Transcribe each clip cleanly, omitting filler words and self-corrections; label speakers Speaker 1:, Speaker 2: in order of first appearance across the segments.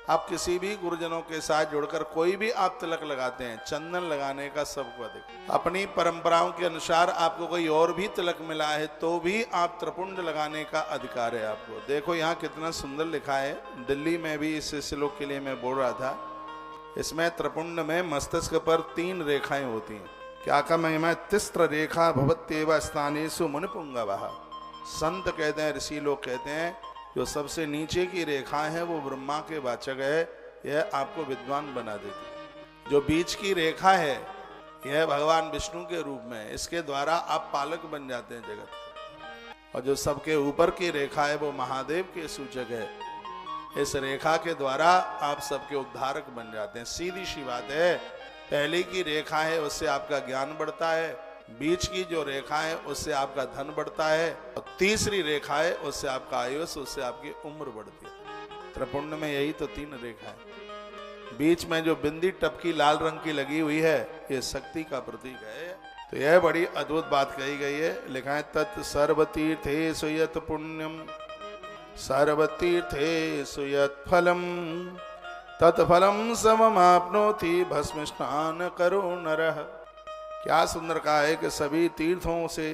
Speaker 1: आप किसी भी गुरुजनों के साथ जुड़कर कोई भी आप तिलक लगाते हैं, चंदन लगाने का सबको अधिक। अपनी परंपराओं के अनुसार आपको कोई और भी तिलक मिला है तो भी आप त्रिपुंड लगाने का अधिकार है आपको। देखो यहाँ कितना सुंदर लिखा है, दिल्ली में भी इस श्लोक के लिए मैं बोल रहा था। इसमें त्रिपुंड में मस्तिष्क पर 3 रेखाएं होती हैं। क्या का महिमा, तिस्त्र रेखा भवत्येव स्थानेषु मुनिपुंगवः। संत कहते हैं, ऋषि लोग कहते हैं, जो सबसे नीचे की रेखा है वो ब्रह्मा के वाचक है, यह आपको विद्वान बना देती है। जो बीच की रेखा है यह भगवान विष्णु के रूप में है, इसके द्वारा आप पालक बन जाते हैं जगत के। और जो सबके ऊपर की रेखा है वो महादेव के सूचक है, इस रेखा के द्वारा आप सबके उद्धारक बन जाते हैं। सीधी सी बात है, पहले की रेखा है उससे आपका ज्ञान बढ़ता है, बीच की जो रेखा है उससे आपका धन बढ़ता है, और तीसरी रेखा है उससे आपका आयुष, उससे आपकी उम्र बढ़ती है। त्रिपुंड में यही तो 3 रेखा है। बीच में जो बिंदी टपकी लाल रंग की लगी हुई है ये शक्ति का प्रतीक है। तो यह बड़ी अद्भुत बात कही गई है। लिखा है तत् सर्वतीर्थेषु यत् पुण्यम सर्वतीर्थेषु यत् फलम तत्फलम सममाप्नोति भस्म स्नान करो नरः। क्या सुंदर कहा है कि सभी तीर्थों से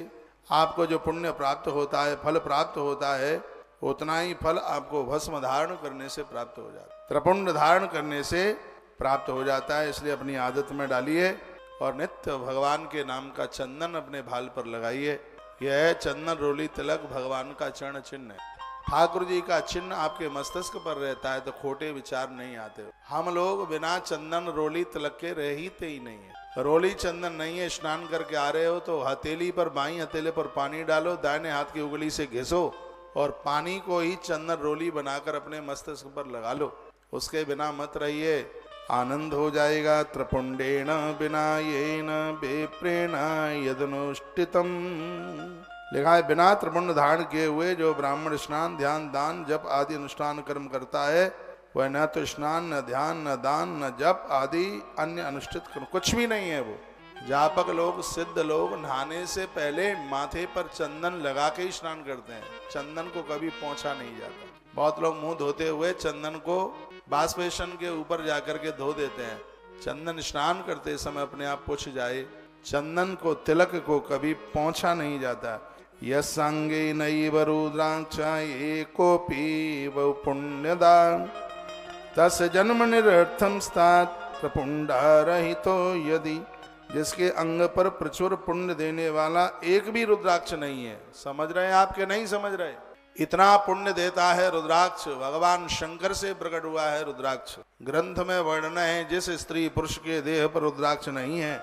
Speaker 1: आपको जो पुण्य प्राप्त होता है, फल प्राप्त होता है, उतना ही फल आपको भस्म धारण करने से प्राप्त हो जाता है, त्रिपुंड धारण करने से प्राप्त हो जाता है। इसलिए अपनी आदत में डालिए और नित्य भगवान के नाम का चंदन अपने भाल पर लगाइए। यह चंदन रोली तिलक भगवान का चरण चिन्ह है। ठाकुर जी का चिन्ह आपके मस्तिष्क पर रहता है तो खोटे विचार नहीं आते। हम लोग बिना चंदन रोली तिलक के रहते ही नहीं है। रोली चंदन नहीं है, स्नान करके आ रहे हो तो हथेली पर, बाई हथेले पर पानी डालो, दाहिने हाथ की उंगली से घिसो और पानी को ही चंदन रोली बनाकर अपने मस्तिष्क पर लगा लो। उसके बिना मत रहिए, आनंद हो जाएगा। त्रिपुंडेन विनायेन विप्रेण यदनुष्ठितम। लिखा है बिना त्रिपुंड धारण किए हुए जो ब्राह्मण स्नान, ध्यान, दान, जप आदि अनुष्ठान कर्म करता है वह न तो स्नान, न ध्यान, न दान, न जप आदि अन्य अनुष्ठित कर्म कुछ भी नहीं है। वो जापक लोग, सिद्ध लोग नहाने से पहले माथे पर चंदन लगा के ही स्नान करते हैं, चंदन को कभी पोंछा नहीं जाता। बहुत लोग मुंह धोते हुए चंदन को बाष्पेशन के ऊपर जाकर के धो देते हैं। चंदन स्नान करते समय अपने आप पोंछ जाए। चंदन को, तिलक को कभी पोंछा नहीं जाता। यस्सांगे नैव रुद्राक्ष एकोपि वौ पुण्यदान तस् जन्म निरर्थम स्तात प्रपुंडारहितो यदि। जिसके अंग पर प्रचुर पुण्य देने वाला एक भी रुद्राक्ष नहीं है। समझ रहे हैं आपके नहीं समझ रहे? इतना पुण्य देता है रुद्राक्ष, भगवान शंकर से प्रकट हुआ है रुद्राक्ष। ग्रंथ में वर्णन है जिस स्त्री पुरुष के देह पर रुद्राक्ष नहीं है,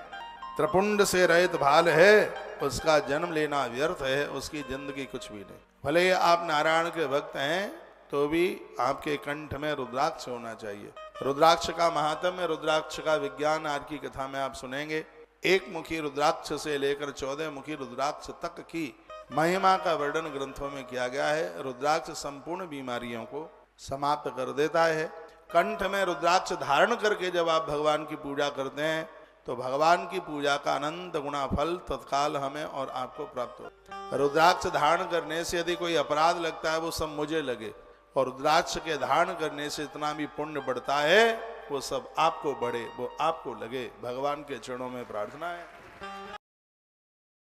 Speaker 1: त्रिपुंड से रहित भाल है, उसका जन्म लेना व्यर्थ है, उसकी जिंदगी कुछ भी नहीं। भले ही आप नारायण के भक्त हैं तो भी आपके कंठ में रुद्राक्ष होना चाहिए। रुद्राक्ष का महात्म्य, रुद्राक्ष का विज्ञान आज की कथा में आप सुनेंगे। 1 मुखी रुद्राक्ष से लेकर 14 मुखी रुद्राक्ष तक की महिमा का वर्णन ग्रंथों में किया गया है। रुद्राक्ष संपूर्ण बीमारियों को समाप्त कर देता है। कंठ में रुद्राक्ष धारण करके जब आप भगवान की पूजा करते हैं तो भगवान की पूजा का अनंत गुना फल तत्काल हमें और आपको प्राप्त हो। रुद्राक्ष धारण करने से यदि कोई अपराध लगता है वो सब मुझे लगे, और रुद्राक्ष के धारण करने से इतना भी पुण्य बढ़ता है वो सब आपको बढ़े, वो आपको लगे। भगवान के चरणों में प्रार्थना है।